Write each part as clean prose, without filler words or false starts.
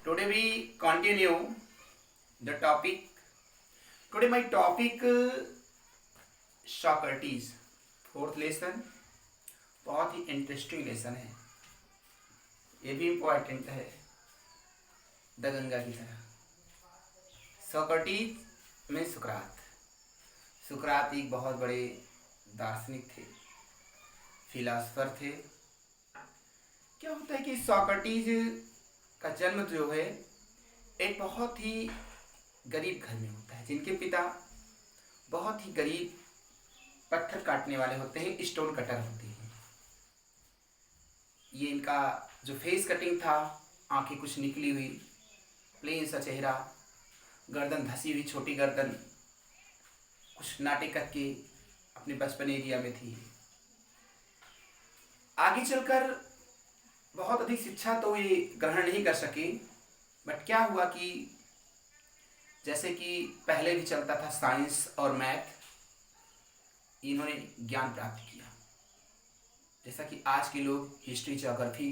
Today we continue the topic. Today my topic Socrates. Fourth lesson बहुत ही interesting lesson है, ये भी important है द गंगा की तरह। सोक्रेटिस में सुकरात। सुकरात एक बहुत बड़े दार्शनिक थे, फिलासफर थे। क्या होता है कि सोक्रेटिस का जन्म जो है एक बहुत ही गरीब घर में होता है, जिनके पिता बहुत ही गरीब पत्थर काटने वाले होते हैं, स्टोन कटर होते हैं। ये इनका जो फेस कटिंग था, आंखें कुछ निकली हुई, प्लेन सा चेहरा, गर्दन धसी हुई, छोटी गर्दन, कुछ नाटे करके अपने बचपन एरिया में थी। आगे चलकर बहुत अधिक शिक्षा तो ये ग्रहण नहीं कर सके, बट क्या हुआ कि जैसे कि पहले भी चलता था साइंस और मैथ, इन्होंने ज्ञान प्राप्त किया। जैसा कि आज के लोग हिस्ट्री ज्योग्राफी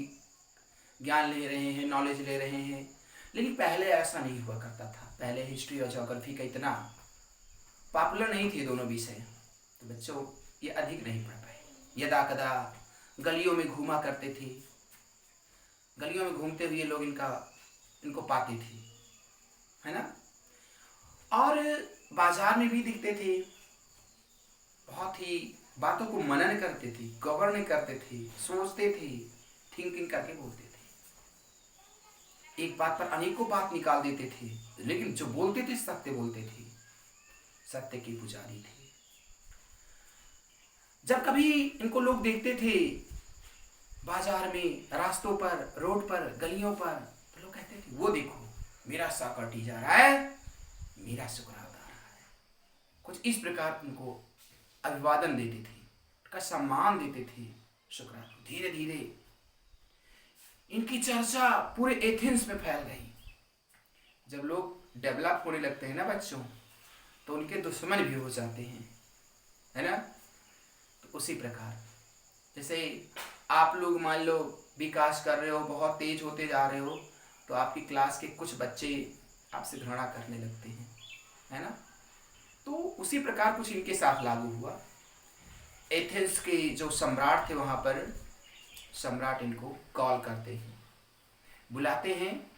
ज्ञान ले रहे हैं, नॉलेज ले रहे हैं, लेकिन पहले ऐसा नहीं हुआ करता था। पहले हिस्ट्री और ज्योग्राफी का इतना पॉपुलर नहीं थे दोनों विषय, तो बच्चों ये अधिक नहीं पढ़ पाए। यदा कदा गलियों में घूमा करते थे, गलियों में घूमते हुए लोग इनको पाते थे, है ना। और बाजार में भी दिखते थे, बहुत ही बातों को मनन करते थे, गवर्न करते थे, सोचते थे, थिंकिंग करके बोलते थे। एक बात पर अनेकों बात निकाल देते थे, लेकिन जो बोलते थे सत्य बोलते थे, सत्य के पुजारी थे। जब कभी इनको लोग देखते थे बाजार में, रास्तों पर, रोड पर, गलियों पर, तो लोग कहते थे वो देखो मेरा सोक्रेटिस जा रहा है, मेरा सुकरात आ रहा है। कुछ इस प्रकार उनको अभिवादन देते थे, उनका सम्मान देते थे सुकरात को। धीरे धीरे इनकी चर्चा पूरे एथेंस में फैल गई। जब लोग डेवलप होने लगते हैं ना बच्चों, तो उनके दुश्मन भी हो जाते हैं, है ना। तो उसी प्रकार जैसे आप लोग मान लो विकास कर रहे हो, बहुत तेज होते जा रहे हो, तो आपकी क्लास के कुछ बच्चे आपसे घृणा करने लगते हैं, है ना। तो उसी प्रकार कुछ इनके साथ लागू हुआ। एथेंस के जो सम्राट थे, वहाँ पर सम्राट इनको कॉल करते हैं, बुलाते हैं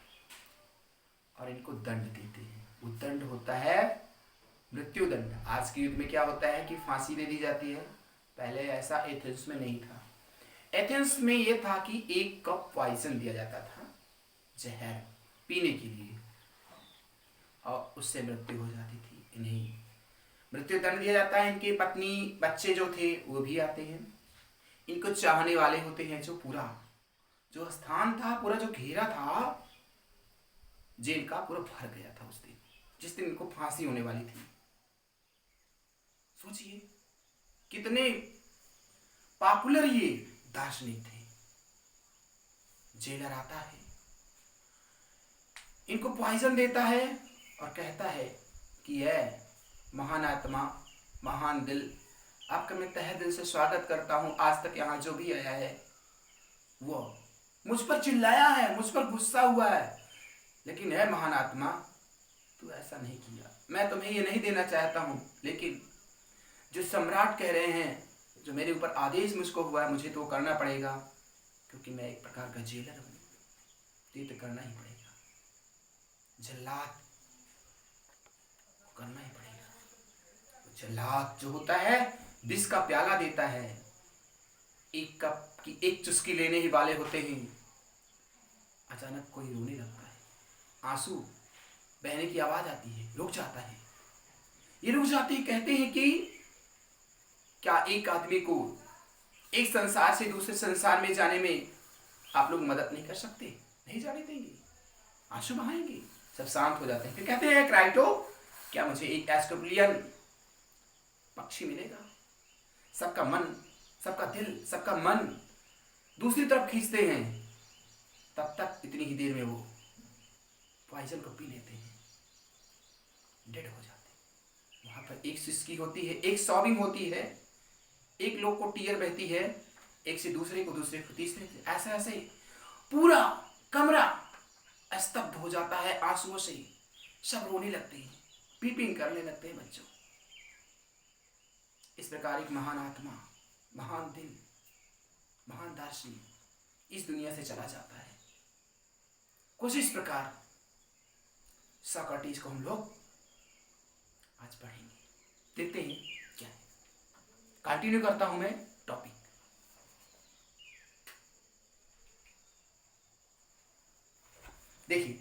और इनको दंड देते हैं। वो दंड होता है मृत्यु दंड। आज के युग में क्या होता है कि फांसी दे दी जाती है, पहले ऐसा एथेंस में नहीं था। एथेंस में ये था कि एक कप पॉइजन दिया जाता था, जहर पीने के लिए, और उससे मृत्यु हो जाती थी। इन्हें मृत्यु दंड दिया जाता है। इनकी पत्नी, बच्चे जो थे वो भी आते हैं, इनको चाहने वाले होते हैं। जो पूरा जो स्थान था, पूरा जो घेरा था जेल का, पूरा भर गया था उस दिन, जिस दिन इनको फांसी होने वाली थी। सोचिए कितने पॉपुलर ये दार्शनिक थे। जेलर आता है, इनको पॉइजन देता है और कहता है कि यह महान आत्मा, महान दिल, आपका मैं तहे दिल से स्वागत करता हूँ। आज तक यहाँ जो भी आया है वो मुझ पर चिल्लाया है, मुझ पर गुस्सा हुआ है, लेकिन है महान आत्मा, तू ऐसा नहीं किया। मैं तुम्हें ये नहीं देना चाहता हूँ, लेकिन जो सम्राट कह रहे हैं, जो मेरे ऊपर आदेश मुझको हुआ है, मुझे तो करना पड़ेगा, क्योंकि मैं एक प्रकार का जेलर हूँ, तो करना ही पड़ेगा। जल्लाद करना ही पड़ेगा। जल्लाद जो होता है विष का प्याला देता है, एक कप की एक चुस्की लेने ही वाले होते हैं, अचानक कोई रोने लगता है, आंसू बहने की आवाज आती है, रुक जाता है। ये रुक जाते हैं, कहते हैं कि क्या एक आदमी को एक संसार से दूसरे संसार में जाने में आप लोग मदद नहीं कर सकते? नहीं जाने देंगे, आंसू बहाएंगे, सब शांत हो जाते हैं। फिर कहते हैं क्राइटो, क्या मुझे एक एस्कोबिलियन पक्षी मिलेगा? सबका मन, सबका दिल, सबका मन दूसरी तरफ खींचते हैं। तब तक इतनी ही देर में वो पॉइजन को पी लेते हैं, डेड हो जाते हैं। वहां पर एक सिसकी होती है, एक सॉबिंग होती है, एक लोग को टीयर बहती है, एक से दूसरे को, दूसरे को तीसरे, ऐसे ऐसे पूरा कमरा स्तब्ध हो जाता है आंसुओं से, सब रोने लगते हैं, पीपिंग करने लगते हैं बच्चों। इस प्रकार एक महान आत्मा, महान दिल, महान दार्शनिक इस दुनिया से चला जाता है। कुछ इस प्रकार सोक्रेटिस को हम लोग आज पढ़ेंगे, देखते हैं क्या है। कंटिन्यू करता हूं मैं टॉपिक। देखिए,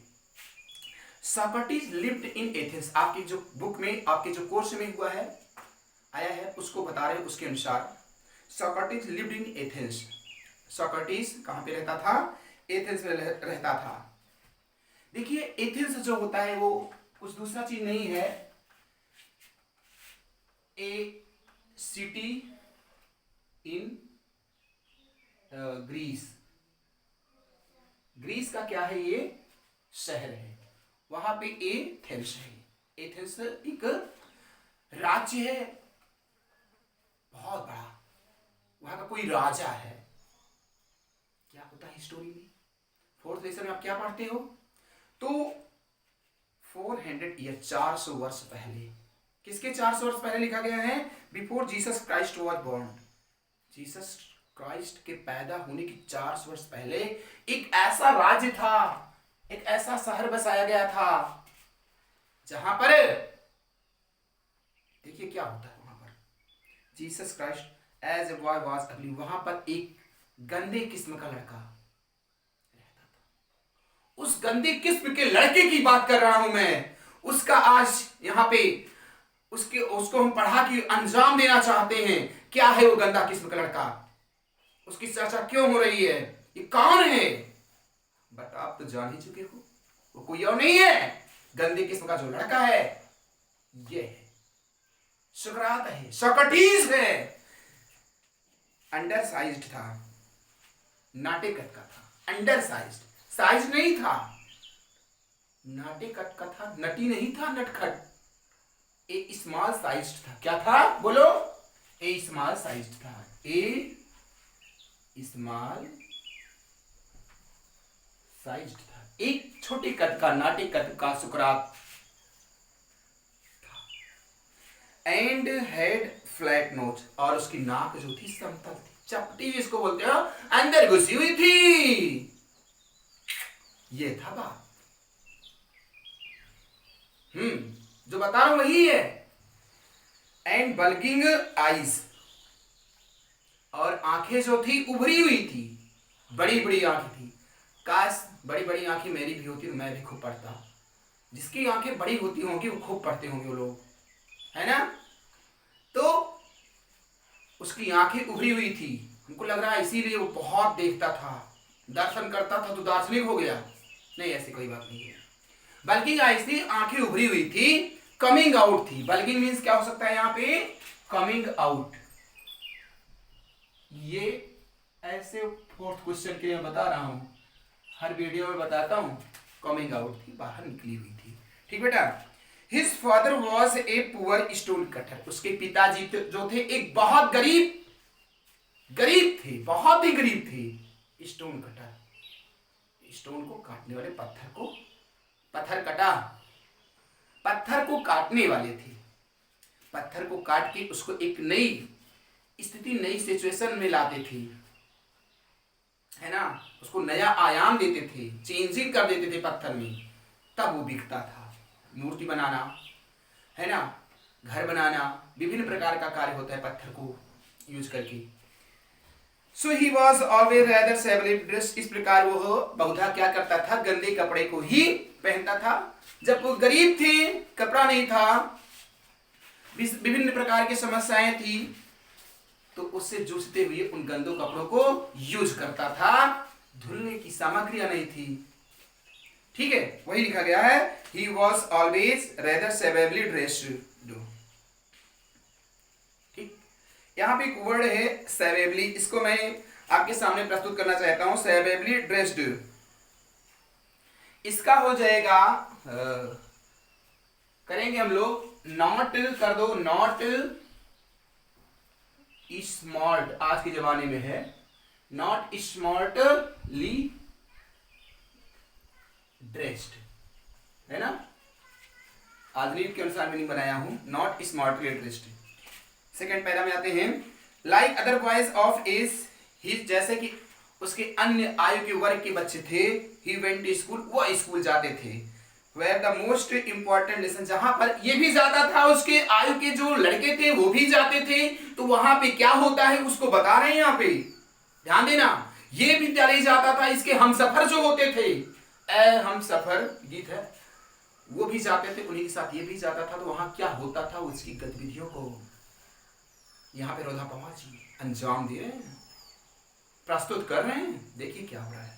सोक्रेटिस लिव्ड इन एथेंस। आपकी जो बुक में, आपके जो कोर्स में हुआ है, आया है, उसको बता रहे हैं। उसके अनुसार Socrates lived in Athens. Socrates कहां पे रहता था? एथेंस में रहता था। देखिए, एथेंस जो होता है वो कुछ दूसरा चीज नहीं है, ए सिटी इन ग्रीस। ग्रीस का क्या है? ये शहर है, वहां पे एथेंस है। एथेंस एक राज्य है, बहुत बड़ा। वहां का कोई राजा है। क्या होता है स्टोरी में? 4th लेसन में आप क्या पढ़ते हो? तो 400 ईयर, 400 वर्ष पहले, किसके 400 वर्ष पहले लिखा गया है? Before Jesus Christ was born. Jesus Christ के पैदा होने की 400 वर्ष पहले एक ऐसा राज्य था, एक ऐसा शहर बसाया गया था जहां पर, देखिए क्या होता है वहां पर। Jesus Christ as a boy was ugly, वहां पर एक गंदे किस्म का लड़का रहता था। उस गंदे किस्म के लड़के की बात कर रहा हूं मैं। उसका आज यहां पे उसको हम पढ़ा के अंजाम देना चाहते हैं। क्या है वो गंदा किस्म का लड़का? उसकी चर्चा क्यों हो रही है? ये कौन है? बट आप तो जान ही चुके हो, वो कोई और नहीं है। गंदे किस्म का जो लड़का है, ये है सुकरात है, सोक्रेटिस है। अंडर साइज्ड था, नाटे कद का था। अंडर साइज्ड, साइज नहीं था, नाटे कद का था, नटी नहीं था, नटखट। ए स्मॉल साइज्ड था। क्या था? बोलो। ए स्मॉल साइज्ड था। ए स्मॉल साइज्ड था, एक छोटे कद का, नाटे कद का सुकरात था। एंड हेड फ्लैट नोज, और उसकी नाक जो थी समतल थी, चपटी जिसको बोलते हो, अंदर घुसी हुई थी। ये था बात। जो बता रहा हूं वही है। एंड बल्किंग आईज, और आंखें जो थी उभरी हुई थी, बड़ी बड़ी आंखें थी। काश बड़ी बड़ी आंखें मेरी भी होती तो मैं भी खूब पढ़ता। जिसकी आंखें बड़ी होती होंगी वो खूब पढ़ते होंगे वो लोग, है ना? तो उसकी आंखें उभरी हुई थी, हमको लग रहा है इसीलिए वो बहुत देखता था, दर्शन करता था तो दार्शनिक हो गया। नहीं, ऐसी कोई बात नहीं है। बल्कि ऐसी आंखें उभरी हुई थी, कमिंग आउट थी। बल्किंग मीन्स क्या हो सकता है यहाँ पे? Coming out. ये ऐसे 4th क्वेश्चन के लिए बता रहा हूं, हर वीडियो में बताता हूं। कमिंग आउट थी, बाहर निकली हुई थी। ठीक बेटा। His father was a poor stone cutter. उसके पिताजी जो थे एक बहुत गरीब थे, बहुत ही गरीब थे। स्टोन कटर, स्टोन को काटने वाले, पत्थर कटा, पत्थर को काटने वाले थे। पत्थर को काट के उसको एक नई स्थिति, नई सिचुएशन में लाते थे, है ना? उसको नया आयाम देते थे, चेंजिंग कर देते थे पत्थर में, तब वो बिकता था। मूर्ति बनाना, है ना, घर बनाना, विभिन्न प्रकार का कार्य होता है पत्थर को यूज करके। So he was always rather shabbily dress. इस प्रकार वो बहुधा क्या करता था? गंदे कपड़े को ही पहनता था। जब वो गरीब थे, कपड़ा नहीं था, विभिन्न प्रकार की समस्याएं थी, तो उससे जूझते हुए उन गंदे कपड़ों को यूज करता था। धुलने की सामग्रियां नहीं थी। ठीक है, वही लिखा गया है, he was always rather shabbily dressed. ठीक, यहां पे एक वर्ड है सेवेबली, इसको मैं आपके सामने प्रस्तुत करना चाहता हूं। सेवेबली ड्रेस्ड, इसका हो जाएगा, करेंगे हम लोग, नॉट कर दो, नॉट स्मार्ट, आज के जमाने में है, नॉट स्मार्टली इंटरेस्ट, है ना, आधुनिक के अनुसार मीनिंग बनाया हूं, not smartly interest. Second para में आते हैं, like other boys of age ही, जैसे कि उसके अन्य आयु के वर्ग के बच्चे थे, ही वेंट टू स्कूल, वो स्कूल जाते थे, where the most important lesson, जहां पर ये भी जाता था, उसके आयु के जो लड़के थे वो भी जाते थे, तो वहां पे क्या होता है उसको बता रहे हैं यहाँ पे, ध्यान देना। ये विद्यालय जाता था, इसके हमसफर जो होते थे, ए हमसफर गीत है, वो भी जाते थे, उन्हीं के साथ ये भी जाता था, तो वहां क्या होता था उसकी गतिविधियों को यहाँ पे रोधा पवार जी अंजाम दे रहे हैं, प्रस्तुत कर रहे हैं, देखिए क्या हो रहा है।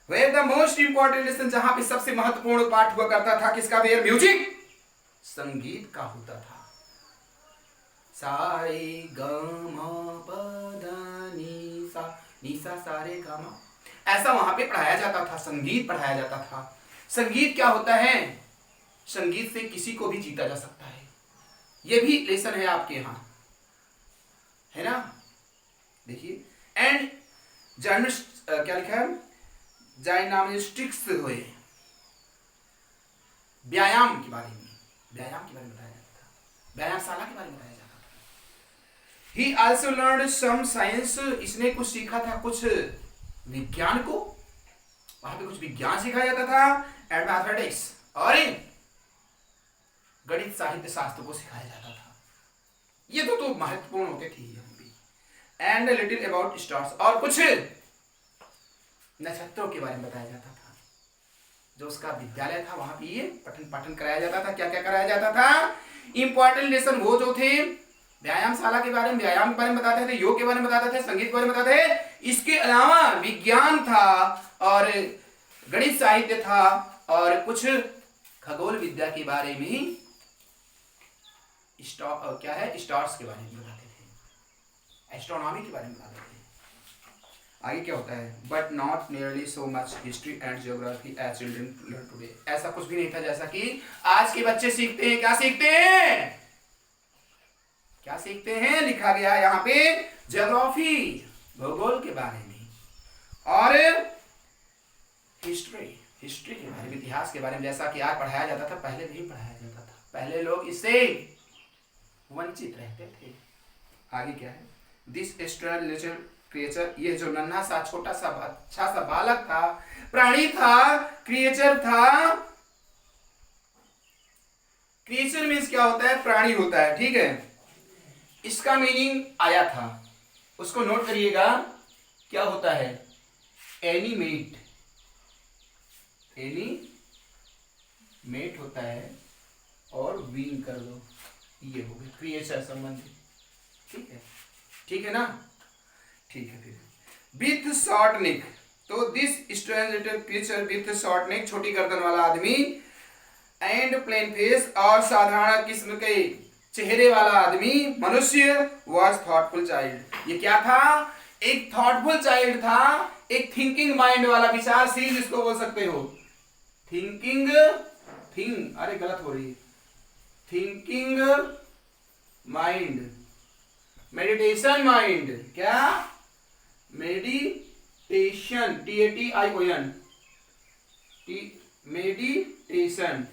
Where the most important lesson, जहां पे सबसे महत्वपूर्ण पाठ हुआ करता था किसका, वेयर म्यूजिक, संगीत का होता था, सारे ग म प ध नि सा, निसा सारे ग म, ऐसा वहां पे पढ़ाया जाता था, संगीत पढ़ाया जाता था। संगीत क्या होता है, संगीत से किसी को भी जीता जा सकता है, ये भी लेसन है आपके यहां, है ना, देखिए। एंड जर्नलिस्ट क्या लिखा है, जाइनामिस्टिक्स हुए, व्यायाम के बारे में, व्यायाम के बारे में बताया जाता था, व्यायामशाला के बारे में बताया जाता था। He also learn some science, इसने कुछ सीखा था, कुछ विज्ञान को, वहां पे कुछ विज्ञान सिखाया जाता था, एंड मैथमेटिक्स, और गणित साहित्य शास्त्र को सिखाया जाता था, ये तो महत्वपूर्ण होते थे यहाँ पे। एंड लिटिल अबाउट स्टार्स, और कुछ नक्षत्रों के बारे में बताया जाता था, जो उसका विद्यालय था वहां पे ये पठन पाठन कराया जाता था। क्या क्या कराया जाता था, इंपॉर्टेंट लेसन वो जो थे, व्यायामशाला के बारे में, व्यायाम के बारे में बताते थे, योग के बारे में बताते थे, संगीत के बारे में बताते थे, इसके अलावा विज्ञान था और गणित साहित्य था और कुछ खगोल विद्या के बारे में, क्या है, स्टार्स के बारे में बताते थे, एस्ट्रोनॉमी के बारे में बताते थे। आगे क्या होता है, but not nearly so much history and geography as children learn today, ऐसा कुछ भी नहीं था जैसा कि आज के बच्चे सीखते हैं। क्या सीखते हैं, क्या सीखते हैं, लिखा गया है यहाँ पे, जियोग्राफी, भूगोल के बारे में, और हिस्ट्री, हिस्ट्री के बारे में, इतिहास के बारे में, जैसा कि आज पढ़ाया जाता था, पहले नहीं पढ़ाया जाता था, पहले लोग इससे वंचित रहते थे। आगे क्या है, दिस एक्स्ट्रा लिटिल क्रिएचर, ये जो नन्हा सा छोटा सा अच्छा सा बालक था, प्राणी था, क्रिएचर था, क्रिएचर मीन्स क्या होता है, प्राणी होता है, ठीक है, इसका मीनिंग आया था, उसको नोट करिएगा, क्या होता है, एनिमेट, एनिमेट होता है, और विंग कर दो, ये हो गया क्रिएचर संबंधी, ठीक है ना, ठीक है। फिर विथ शॉर्ट नेक, तो this strange little creature with short neck, छोटी गर्दन वाला आदमी, एंड प्लेन फेस, और साधारण किस्म के चेहरे वाला आदमी, मनुष्य, वाज थॉटफुल चाइल्ड, ये क्या था, एक थॉटफुल चाइल्ड था, एक थिंकिंग माइंड वाला, विचारशील जिसको बोल सकते हो, थिंकिंग, अरे गलत हो रही है, थिंकिंग माइंड, मेडिटेशन माइंड, क्या, meditation, TATION, meditation,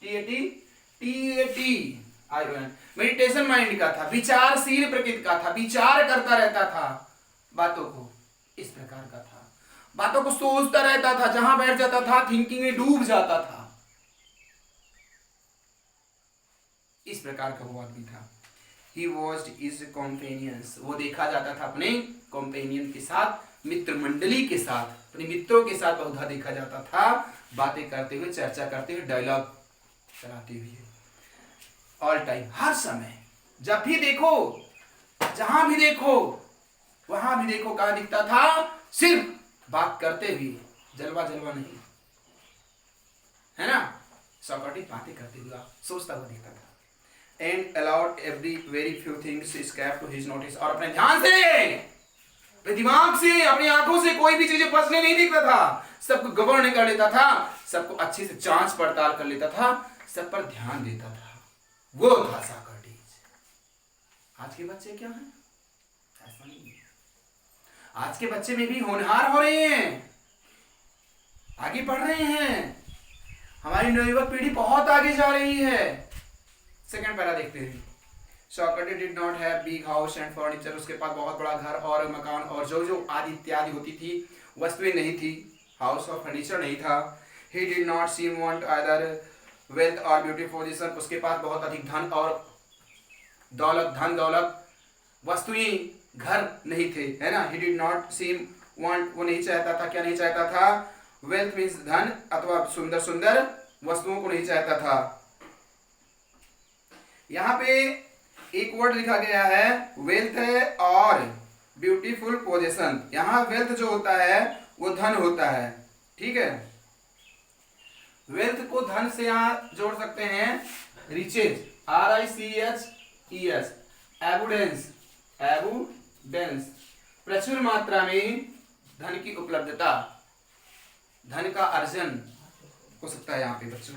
TATION, meditation mind का था, विचारशील प्रकृति का था, विचार करता रहता था बातों को, इस प्रकार का था, बातों को सोचता रहता था, जहां बैठ जाता था थिंकिंग में डूब जाता था, इस प्रकार का वो आदमी था। He was his companions, वो देखा जाता था अपने कंपेनियन के साथ, मित्र मंडली के साथ, अपने मित्रों के साथ बहुधा देखा जाता था, बातें करते हुए, चर्चा करते हुए, डायलॉग चलाते हुए, ऑल टाइम, हर समय, जब भी देखो, जहां भी देखो, वहां भी देखो, कहां दिखता था, सिर्फ बात करते हुए, जलवा नहीं, है ना, सॉक्रेटिस बातें करते हुए, सोचता हुआ दिखता था। And allowed every very few things escape to his notice, और अपने ध्यान से, अपने दिमाग से, अपनी आंखों से कोई भी चीजें फंसने नहीं दिखता था, सबको गवर्न कर लेता था, सबको अच्छे से जांच पड़ताल कर लेता था, सब पर ध्यान देता था, वो था सॉक्रेटिस। आज के बच्चे क्या हैं, ऐसा नहीं है, आज के बच्चे में भी होनहार हो रहे हैं, आगे बढ़ रहे हैं, हमारी नवयुवक पीढ़ी बहुत आगे जा रही है। सेकंड पैरा देखते हैं। Socrates did not have big house and furniture, उसके पास बहुत बड़ा घर और मकान और जो जो आदि इत्यादि होती थी वस्तुएं नहीं थी, हाउस और फर्नीचर नहीं था। He did not seem want either wealth और ब्यूटीफुल पोजीशन, उसके पास बहुत अधिक धन और दौलत, धन दौलत, वस्तुएं, घर नहीं थे, है ना। He did not seem want, वो नहीं चाहता था, क्या नहीं चाहता था, वेल्थ मीन्स धन अथवा सुंदर सुंदर वस्तुओं को नहीं चाहता था। यहाँ पे एक वर्ड लिखा गया है वेल्थ है और ब्यूटीफुल पोजीशन। यहाँ वेल्थ जो होता है वो धन होता है, ठीक है। वेल्थ को धन से यहाँ जोड़ सकते हैं, रिचेज, RICHES, एबुडेंस, एबुडेंस, प्रचुर मात्रा में धन की उपलब्धता, धन का अर्जन हो सकता है यहाँ पे बच्चों।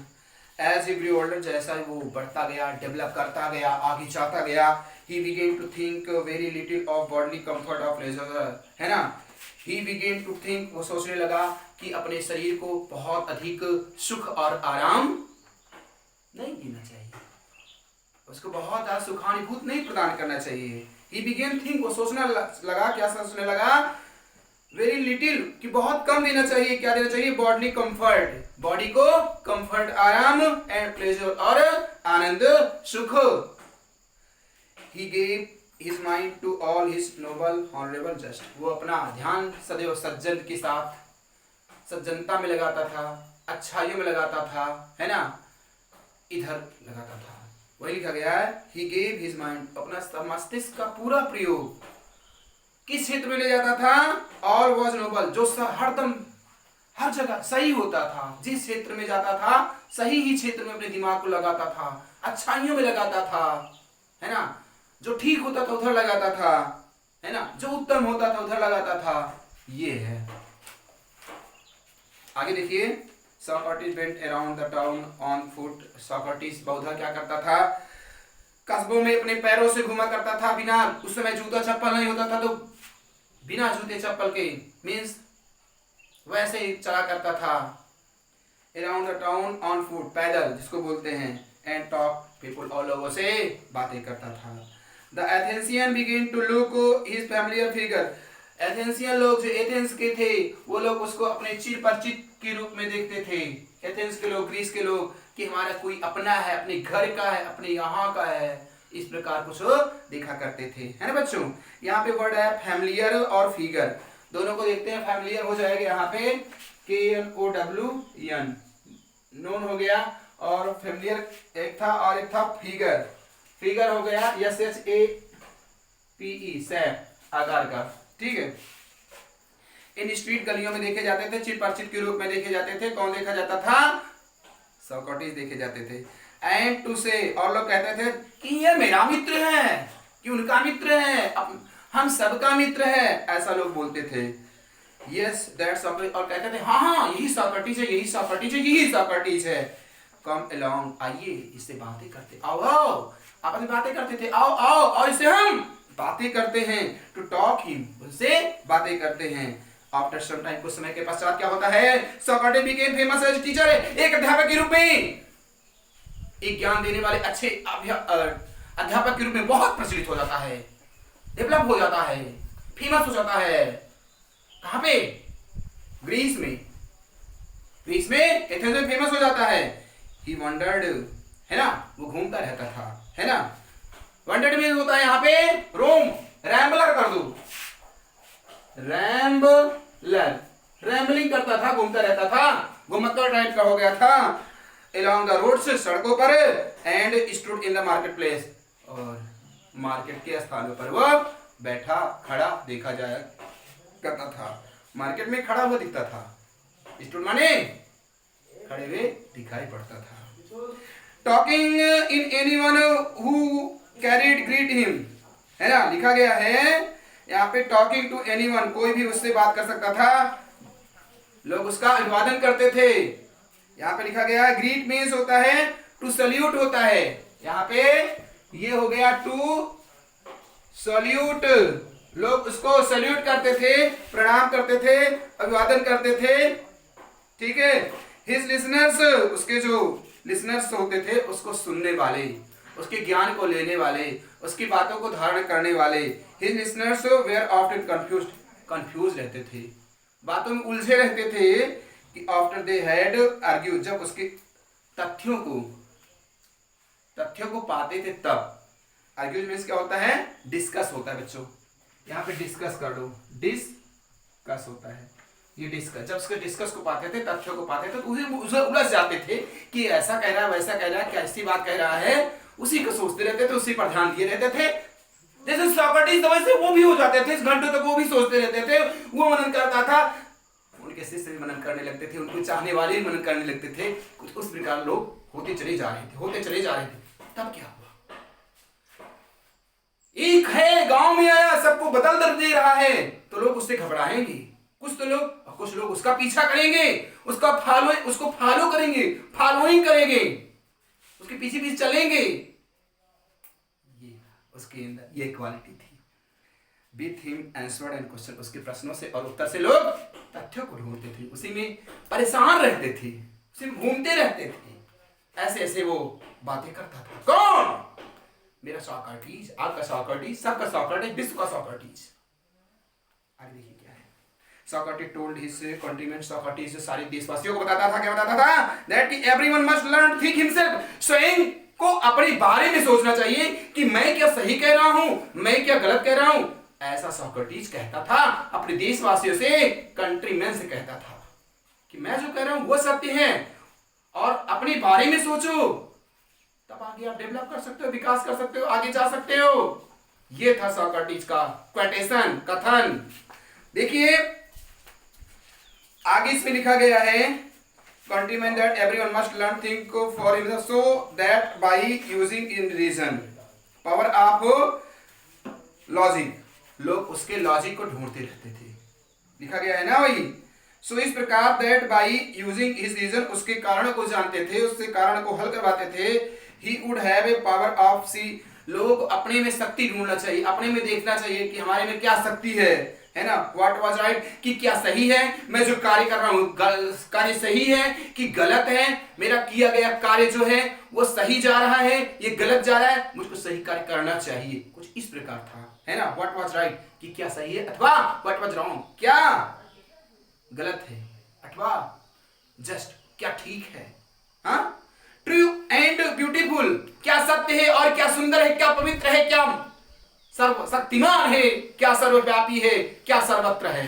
एज ही ग्रू ओल्डर, जैसा वो बढ़ता गया, डेवलप करता गया, आगे जाता गया, he began to think very little of bodily comfort of leisure, है ना। ही बिगेन टू थिंक, वो सोचने लगा कि अपने शरीर को बहुत अधिक सुख और आराम नहीं देना चाहिए, उसको बहुत ज्यादा सुखानुभूत नहीं प्रदान करना चाहिए। ही बिगेन थिंक, वो सोचना लगा, क्या सोचने लगा, वेरी लिटिल, कि बहुत कम देना चाहिए, क्या देना चाहिए, बॉडी कंफर्ट, बॉडी को कंफर्ट, आराम, एंड प्लेजर, और आनंद, सुख। He gave his mind to all his noble honourable just, वो अपना ध्यान सदैव सज्जन के साथ, सज्जनता में लगाता था, अच्छाइयों में लगाता था, है ना, इधर लगाता था। वही लिखा गया है, ही गेव हिज माइंड, अपना मस्तिष्क का पूरा प्रयोग किस क्षेत्र में ले जाता था, ऑल वॉज नोबल, जो हरदम हर जगह सही होता था, जिस क्षेत्र में जाता था सही ही क्षेत्र में अपने दिमाग को लगाता था, अच्छाइयों में लगाता था, है ना, जो ठीक होता था उधर लगाता था, है ना, जो उत्तम होता था उधर लगाता था। ये है, आगे देखिए। Socrates went around the town on foot, Socrates Buddha क्या करता था, कस्बों में अपने पैरों से घुमा करता था, बिना, उस समय जूता चप्पल नहीं होता था, तो बिना जूते चप्पल के, मीन्स वैसे ही चला करता था। Around the town on foot, पैदल जिसको बोलते हैं, एंड टॉक पीपल, और लोगों से बातें करता था। The Athenian begin to look his familiar figure, Athenian लोग जो एथेंस के थे वो लोग उसको अपने चिर परिचित के रूप में देखते थे। एथेंस के लोग, ग्रीस के लोग, कि हमारा कोई अपना है, अपने घर का है, अपने यहाँ का है, इस प्रकार कुछ देखा करते थे, है ना बच्चों। यहाँ पे वर्ड है फैमिलियर और फिगर, दोनों को देखते हैं। फैमिलियर हो जाएगा यहाँ पे KNOWN, नोन हो गया, और फैमिलियर एक था और एक था फिगर, फिगर हो गया SHAPE, सैप, आकार का, ठीक है। इन स्ट्रीट गलियों में देखे जाते थे, चिर परिचित के रूप में देखे जाते थे। कौन देखा जाता था, सॉक्रेटिस देखे जाते थे। एंड टू से, और लोग कहते थे कि ये मेरा मित्र है, कि उनका मित्र है, हम सबका मित्र है, ऐसा लोग बोलते थे। यस दैट सॉक्रेटिस, और कहते थे हाँ हाँ यही सॉक्रेटिस है, यही सॉक्रेटिस है, यही सॉक्रेटिस है। कम अलोंग, आइए इससे बातें करते, आओ आओ, आपस में बातें करते थे, आओ आओ और इससे हम बातें करते हैं। टू टॉक हिम, उससे बातें करते हैं। आफ्टर सम टाइम, कुछ समय के पश्चात क्या होता है, Socrates became famous as teacher, एक अध्यापक के रूप में, एक ज्ञान देने वाले अच्छे अध्यापक के रूप में बहुत प्रचलित हो जाता है, डेवलप हो जाता है, फेमस हो जाता है। कहां पे, ग्रीस में, ग्रीस में एथेंस में फेमस हो जाता है। ही वंडर्ड, है ना, वो घूमता रहता था, है ना। वंडर्ड में होता है यहाँ पे रोम, रैम्बलर कर दो, रैम्बलर, रैम्बलिंग करता था, घूमता रहता था, घुमक्कड़ टाइप का हो गया था। along the roads, सड़कों पर, and stood in the market place, और मार्केट के स्थानों पर वो बैठा खड़ा देखा जाया करता था, मार्केट में खड़ा हुआ दिखता था। stood माने खड़े हुए दिखाई पड़ता था। Talking in anyone who carried greet him, है ना, लिखा गया है यहाँ पे टॉकिंग टू एनीवन, कोई भी उससे बात कर सकता था, लोग उसका अभिवादन करते थे। यहाँ पे लिखा गया है ग्रीट मीन्स होता है टू सल्यूट होता है, यहाँ पे ये हो गया टू सल्यूट, लोग उसको सल्यूट करते थे, प्रणाम करते थे, अभिवादन करते थे, ठीक है। हिज लिसनर्स, उसके जो लिसनर्स होते थे, उसको सुनने वाले, उसके ज्ञान को लेने वाले, उसकी बातों को धारण करने वाले। His listeners were often confused, confuse रहते थे, बातों में उलझे रहते थे कि आफ्टर दे हैड आर्ग्यू, जब उसके तथ्यों को पाते थे तब। आर्ग्यू मीन्स क्या होता है? डिस्कस होता है बच्चों, यहाँ पे डिस्कस कर दो, डिस्कस होता है ये डिस्कस। जब उसके डिस्कस को पाते थे, तथ्यों को पाते थे, तो उसे उलझ जाते थे कि ऐसा कह रहा है, वैसा कह रहा है, क्या ऐसी बात कह रहा है, उसी को सोचते रहते थे, उसी पर ध्यान दिए रहते थे। जैसे सॉक्रेटिस, तो वैसे वो भी हो जाते थे, इस घंटों तक वो भी सोचते रहते थे, वो मनन करता था, उनके शिष्य भी मनन करने लगते थे, उनको चाहने वाले भी मनन करने लगते थे। कुछ उस प्रकार लोग होते चले जा रहे थे। तब क्या हुआ? एक है गांव में आया, सबको बदल दे रहा है, तो लोग उससे घबराएंगे, कुछ लोग उसका पीछा करेंगे, उसको फॉलो करेंगे, फॉलोइंग करेंगे, उसके पीछे पीछे चलेंगे। ये उसके अंदर ये क्वालिटी थी। With him answered and question, उसके प्रश्नों से और उत्तर से लोग तथ्यों को ढूंढते थे, उसी में परेशान रहते थे, उसी में घूमते रहते थे। ऐसे ऐसे वो बातें करता था। कौन? मेरा सॉक्रेटिस, आपका सॉक्रेटिस, सबका सॉक्रेटिस, विश्व का सॉक्रेटिस। आगे देखिए क्या है। Socrates told his countrymen, Socrates सारे देशवासियों को बताता था, क्या बताता था? दैट कि everyone must learn think himself, स्वयं को अपने बारे में सोचना चाहिए कि मैं क्या सही कह रहा हूं, मैं क्या गलत कह रहा हूं। ऐसा सॉक्रेटिस कहता था अपने देशवासियों से, कंट्रीमैन से कहता था कि मैं जो कह रहा हूं वो सत्य है, और अपने बारे में सोचो, तब आगे आप डेवलप कर सकते हो, विकास कर सकते हो, आगे जा सकते हो। ये था सॉक्रेटिस का क्वेटेशन, कथन। देखिए आगे इसमें लिखा गया है, countryman that everyone must learn think for himself so that by using in reason power of logic, लोग उसके लॉजिक को ढूंढते रहते थे, लिखा गया है ना वही। सो इस प्रकार that by using his reason, उसके कारण को जानते थे, उससे कारण को हल करवाते थे। He would have a power of see, लोगों को अपने में शक्ति ढूंढना चाहिए, अपने में देखना चाहिए कि हमारे में क्या शक्ति है ना। व्हाट वाज राइट, कि क्या सही है, मैं जो कार्य कर रहा हूं कार्य सही है कि गलत है, मेरा किया गया कार्य जो है वो सही जा रहा है, ये गलत जा रहा है, मुझको सही कार्य करना चाहिए, कुछ इस प्रकार था, है ना। व्हाट वाज राइट, कि क्या सही है, अथवा व्हाट वाज रॉन्ग, क्या गलत है, अथवा जस्ट क्या ठीक है। हाँ, ट्रू एंड ब्यूटीफुल, क्या सत्य है और क्या सुंदर है, क्या पवित्र है, क्या सर्वशक्तिमान है, क्या सर्वव्यापी है, क्या सर्वत्र है।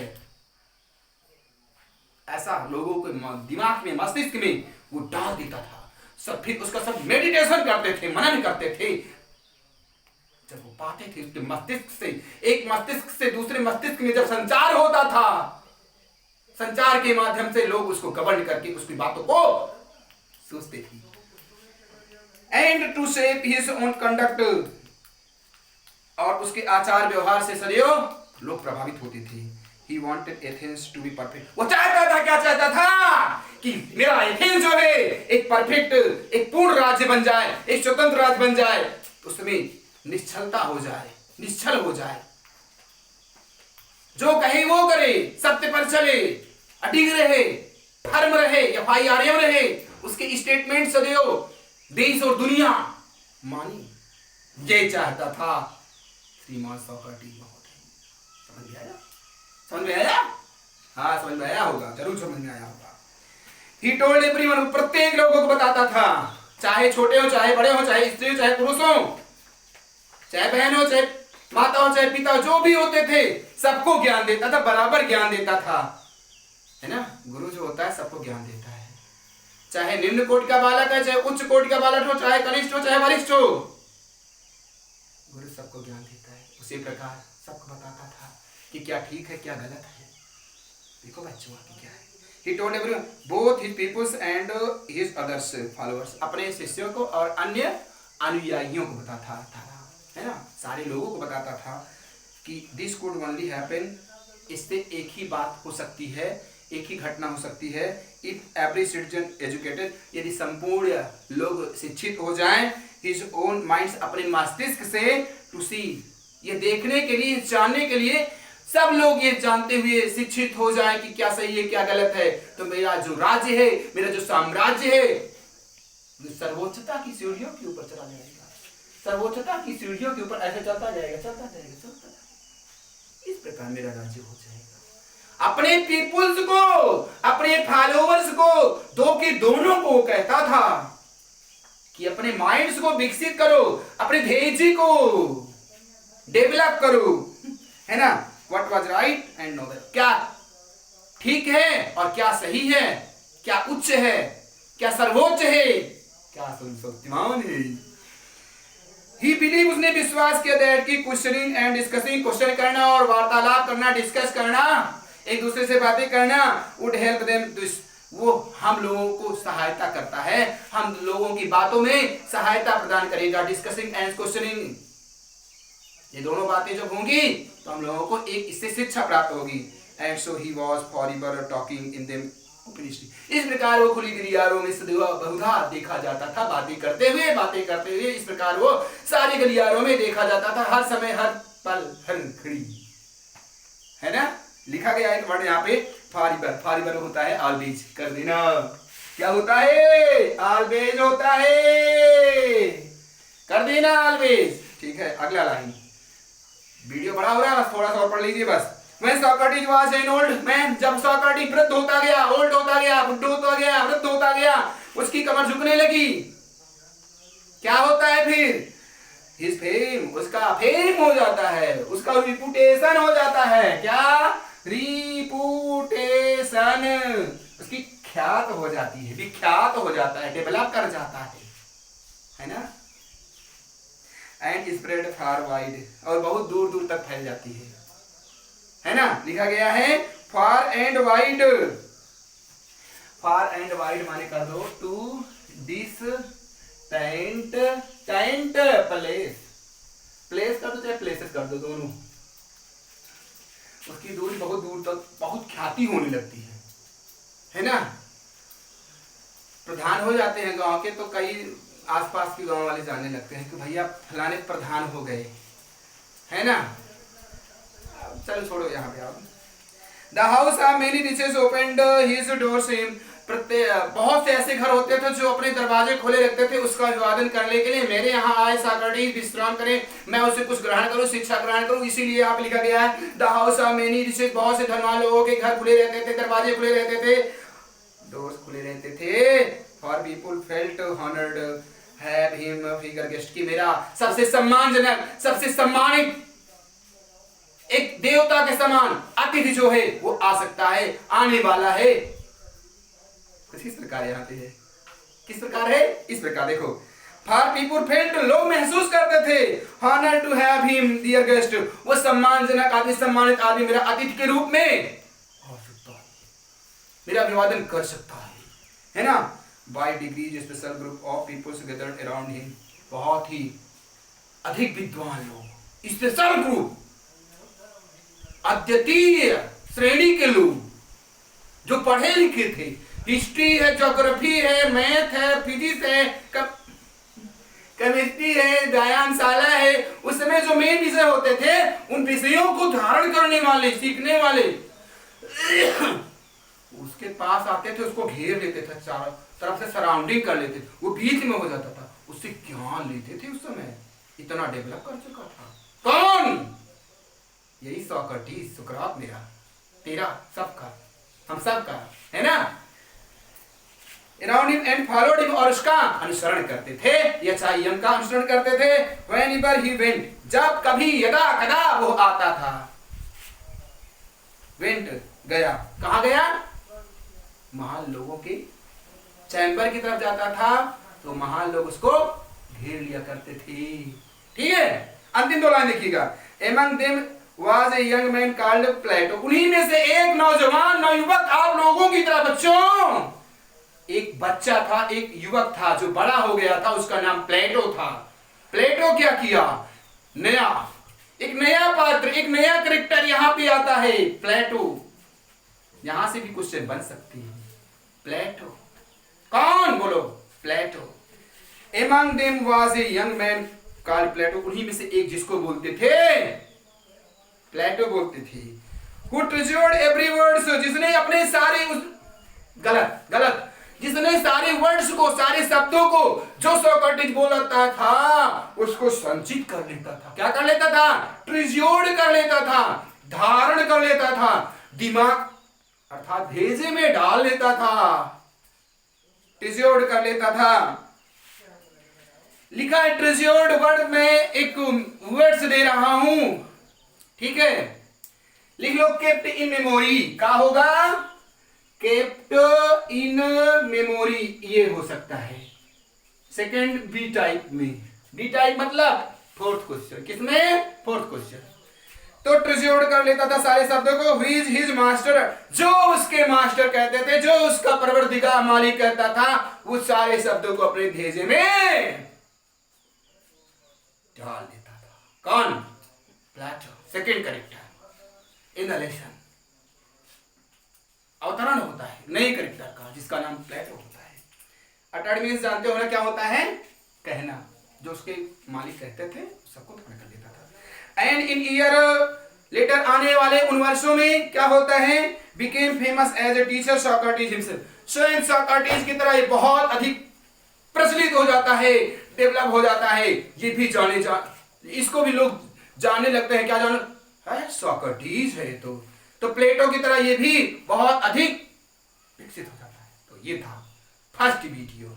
ऐसा लोगों के दिमाग में, मस्तिष्क में वो डाल देता था। सब फिर उसका सब मेडिटेशन करते थे, मनन करते थे। जब वो पाते थे उसके मस्तिष्क से, एक मस्तिष्क से दूसरे मस्तिष्क में जब संचार होता था, संचार के माध्यम से लोग उसको गवर्न करके उसकी बातों को सोचते थे। And to shape his own conduct, और उसके आचार व्यवहार से सदैव लोग प्रभावित होते थे। He wanted Athens to be perfect, वो चाहता था, क्या चाहता था? कि मेरा एथेंस जो है एक परफेक्ट, एक पूर्ण राज्य बन जाए, एक स्वतंत्र राज्य बन जाए, उसमें निश्चलता हो जाए, निश्चल हो जाए, जो कहे वो करे, सत्य पर चले, अडिग रहे, फर्म रहे, FIRM रहे, उसके स्टेटमेंट सदैव देश और दुनिया मानी। ये चाहता था श्रीमान सॉक्रेटिस महोदय। समझ में आया? समझ में आया? हाँ समझ में आया होगा, जरूर समझ में आया होगा। He told everyone, प्रत्येक लोगों को बताता था, चाहे छोटे हो, चाहे बड़े हो, चाहे स्त्री हो, चाहे पुरुष हो, चाहे बहन हो, चाहे माता हो, चाहे पिता, जो भी होते थे, सबको ज्ञान देता था, बराबर ज्ञान देता था, है ना। गुरु जो होता है सबको ज्ञान देता है, चाहे निम्न कोटि का बालक है, चाहे उच्च कोटि का बालक हो, चाहे कनिष्ठ हो, चाहे वरिष्ठ हो, गुरु सबको ज्ञान देता है। उसी प्रकार सबको बताता था कि क्या ठीक है, क्या गलत है। देखो बच्चों आगे क्या है। He told everyone, both his peoples and his others followers, अपने शिष्यों को और अन्य अनुयायियों को बताता था, है ना, सारे लोगों को बताता था कि this could only happen, इससे एक ही बात हो सकती है, एक ही घटना हो सकती है, if every citizen educated, यदि संपूर्ण लोग शिक्षित हो जाएं, his own minds, अपने मस्तिष्क से, to see, ये देखने के लिए, जानने के लिए, सब लोग ये जानते हुए शिक्षित हो जाएं कि क्या सही है क्या गलत है, तो मेरा जो राज्य है, मेरा जो साम्राज्य है, सर्वोच्चता की सीढ़ियों के ऊपर चला जाएगा, सर्वोच्चता की सीढ़ियों के ऊपर ऐसे चलता जाएगा, चलता जाएगा, चलता जाएगा। इस प्रकार मेरा राज्य हो जाएगा। अपने पीपुल्स को, अपने फॉलोअर्स को, दो के दोनों को कहता था कि अपने माइंड्स को विकसित करो, अपने धेजी को डेवलप करो, है ना। What was right and noble, क्या ठीक है और क्या सही है, क्या उच्च है, क्या सर्वोच्च है, क्या सर्वशक्तिमान है। ही बिलीव, उसने विश्वास किया दैट कि क्वेश्चनिंग एंड डिस्कसिंग, क्वेश्चन करना और वार्तालाप करना, डिस्कस करना, एक दूसरे से बातें करना, वुड हेल्प देम, वो हम लोगों को सहायता करता है, हम लोगों की बातों में सहायता प्रदान करेगा। डिस्कसिंग एंड क्वेश्चनिंग, ये दोनों बातें जब होंगी तो हम लोगों को एक इससे शिक्षा प्राप्त होगी। And so he was forever talking in them openly, इस प्रकार वो खुली गलियारों में बहुधा देखा जाता था, बातें करते हुए इस प्रकार वो सारी गलियारों में देखा जाता था, हर समय, हर पल, हर घड़ी, है ना। लिखा गया एक वर्ड यहाँ पे फॉरएवर, फॉरएवर होता है ऑलवेज, कर देना, क्या होता है, ऑलवेज होता है, कर देना ऑलवेज, ठीक है। अगला लाइन, वीडियो बड़ा हो रहा है, बस थोड़ा सा और पढ़ लीजिए बस। When Socrates was an old man, जब Socrates वृद्ध होता गया, ओल्ड होता गया, बुढ़ा होता गया, वृद्ध होता गया, उसकी कमर झुकने लगी, क्या होता है फिर, His fame, उसका फेम हो जाता है, उसका रिपुटेशन हो जाता है, क्या, रिपुटेशन, उसकी ख्यात हो जाती है, विख्यात हो जाता है, डेवलप कर जाता है ना। एंड स्प्रेड फार वाइड, और बहुत दूर दूर तक फैल जाती है ना। लिखा गया है far and wide, far and wide माने कर दो to distant, tent place, place कर दो चाहे प्लेसेस कर दो, दोनों, उसकी दूरी बहुत दूर तक, बहुत ख्याति होने लगती है ना। प्रधान हो जाते हैं गांव के, तो कई आसपास के गांव वाले जाने लगते हैं कि भैया फलाने प्रधान हो गए, है ना। चलो छोड़ो यहाँ पे आप। The house of many riches opened his doors him, बहुत से ऐसे घर होते थे जो अपने दरवाजे खोले रखते थे उसका अभिवादन करने के लिए, मेरे यहाँ आए सॉक्रेटिस विश्राम करें, मैं उससे कुछ ग्रहण करूं, शिक्षा ग्रहण करूं, इसीलिए आप लिखा गया है the house of many riches, बहुत से धनवान लोगों के घर खुले रहते थे, दरवाजे खुले रहते थे, डोर्स खुले रहते थे, for people felt honoured have him figure guest, की मेरा सबसे सम्मानजनक, सबसे सम्मानित, एक देवता के समान अतिथि जो है वो आ सकता है, आने वाला है। कुछ इस प्रकार यहाँ पे है, किस प्रकार है, इस प्रकार देखो, फॉर पीपुल फेल्ट, लोग महसूस करते थे, honour to have him dear guest, वो सम्मानजनक आदमी, सम्मानित आदमी मेरा अतिथि के रूप में आ सकता है, मेरा अभिवादन कर सकता है ना। By degrees special group of peoples gathered around him, बहुत ही अधिक विद्वान लोग, स्पेशल ग्रुप, अद्वितीय श्रेणी के लोग जो पढ़े लिखे थे, हिस्ट्री है, ज्योग्राफी है, मैथ है, फिजिक्स है, केमिस्ट्री है, व्यायामशाला है, उस समय जो मेन विषय होते थे उन विषयों को धारण करने वाले, सीखने वाले उसके पास आते थे, उसको घेर लेते थे, चारों तरफ से सराउंडिंग कर लेते थे, वो बीच में हो जाता था, उससे ज्ञान लेते थे, उस समय इतना डेवलप कर चुका था। कौन, यही सॉक्रेटिस, सुकरात, मेरा, तेरा, सबका, हम सबका, है ना। Around him and followed him, और उसका अनुसरण करते थे, यचायम का अनुसरण करते थे। Whenever he went, जब कभी, यदा कदा वो आता था, went गया, कहाँ गया, महान लोगों के चैम्बर की तरफ जाता था, तो महान लोग उसको घेर लिया करते थे, ठीक है। अंतिम दो लाइन देखिएगा, among them was a young man called Plato, उन्हीं में से एक नौजवान, नवयुवक, आप लोगों की तरह बच्चों, एक बच्चा था, एक युवक था जो बड़ा हो गया था, उसका नाम प्लेटो था। प्लेटो क्या किया, नया, एक नया पात्र, एक नया कैरेक्टर यहां पे आता है, प्लेटो। यहां से भी क्वेश्चन बन सकती है, प्लेटो कौन, बोलो, प्लेटो। Among them was a young man called Plato, उन्हीं में से एक जिसको बोलते थे प्लेटो बोलते थे। Who treasured every word, जिसने अपने सारे उस गलत गलत जिसने सारे वर्ड्स को, सारे शब्दों को जो सोक्रेटिस बोलता था उसको संचित कर लेता था। क्या कर लेता था? ट्रेज्योर्ड कर लेता था, धारण कर लेता था, दिमाग अर्थात भेजे में डाल लेता था, ट्रेज्योर्ड कर लेता था। लिखा है ट्रेज्योर्ड वर्ड में एक वर्ड्स दे रहा हूं, ठीक है, लिख लो केप्ट इन मेमोरी। क्या होगा? केप्ट इन मेमोरी, ये हो सकता है सेकंड बी टाइप में। बी टाइप मतलब फोर्थ क्वेश्चन, किसमें? Fourth question. तो ट्रेज्योर्ड कर लेता था सारे शब्दों को। हु इज हिज मास्टर, जो उसके मास्टर कहते थे, जो उसका परवरदिगार मालिक कहता था, वो सारे शब्दों को अपने भेजे में डाल देता था। कौन? Plato. Second character in the lesson. अवतरण होता है नए करेक्टर का, जिसका नाम प्लेटो होता है। अटर्ड मीन्स जानते हो ना क्या होता है? कहना। जो उसके मालिक कहते थे सबको धारण कर लेता था। एंड इन ईयर लेटर आने वाले उन वर्षों में क्या होता है? Became famous as a teacher Socrates himself. स्वयं सोक्रेटिस की तरह ये बहुत अधिक प्रचलित हो जाता है, डेवलप हो जाता है। ये भी इसको भी लोग जानने लगते हैं। क्या जान है? सोक्रेटिस है। तो प्लेटो की तरह ये भी बहुत अधिक विकसित हो जाता है। तो ये था फर्स्ट वीडियो।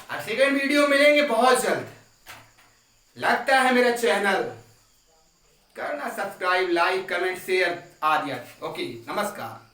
अब सेकंड वीडियो मिलेंगे बहुत जल्द। लगता है मेरा चैनल करना सब्सक्राइब, लाइक, कमेंट, शेयर आदि। ओके, नमस्कार।